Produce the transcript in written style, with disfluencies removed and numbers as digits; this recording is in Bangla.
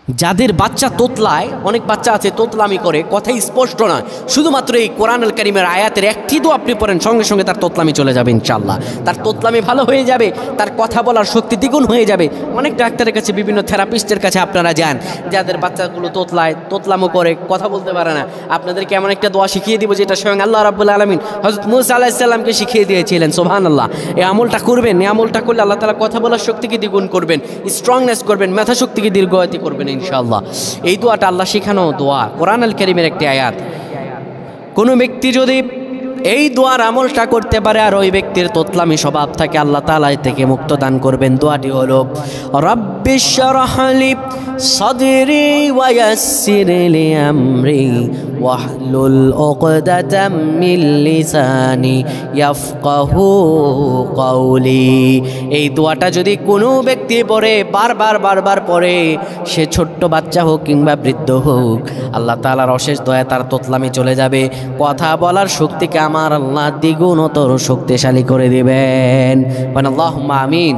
যাদের বাচ্চা তোতলায়, অনেক বাচ্চা আছে তোতলামি করে, কথাই স্পষ্ট নয়, শুধুমাত্র এই কোরআনুল কারীমের আয়াতের একটি দোয়া আপনি পড়েন, সঙ্গে সঙ্গে তার তোতলামি চলে যাবে ইনশাআল্লাহ। তার তোতলামি ভালো হয়ে যাবে, তার কথা বলার শক্তি দ্বিগুণ হয়ে যাবে। অনেক ডাক্তারের কাছে, বিভিন্ন থেরাপিস্টের কাছে আপনারা যান, যাদের বাচ্চাগুলো তোতলায়, তোতলামো করে, কথা বলতে পারে না, আপনাদেরকে এমন একটা দোয়া শিখিয়ে দিব যেটা স্বয়ং আল্লাহ রাব্বুল আলামিন হযরত মূসা আলাইহিস সালামকে শিখিয়ে দিয়েছিলেন। সুবহানাল্লাহ। এই আমলটা করবেন, এই আমলটা করলে আল্লাহ তাআলা কথা বলার শক্তিকে দ্বিগুণ করবেন, স্ট্রংনেস করবেন, মেধা শক্তিকে দীর্ঘায়িত করবেন ইনশাআল্লাহ। এই দোয়াটা আল্লাহ শিখানো দোয়া, কোরআনুল কারীমের একটি আয়াত। কোনো ব্যক্তি যদি এই দোয়ার আমলটা করতে পারে আর ওই ব্যক্তির তোতলামি স্বভাব থাকে, আল্লাহ তাআলা এর থেকে মুক্ত দান করবেন। দোয়াটি হলো রাব্বিশ শরহ লি সাদরি ওয়া ইয়াসসির লি আমরি ওয়াহলুল উকদাতাম মিন লিসানি ইয়াফকাহু কওলি। এই দোয়াটা যদি কোনো ব্যক্তি পড়ে, বারবার পড়ে, সে ছোট্ট বাচ্চা হোক কিংবা বৃদ্ধ হোক, আল্লাহ তাআলার অশেষ দয়া, তার তোতলামি চলে যাবে, কথা বলার শক্তিকে আমার আল্লাহ দ্বিগুণতর শক্তিশালী করে দিবেন। আল্লাহুম্মা আমিন।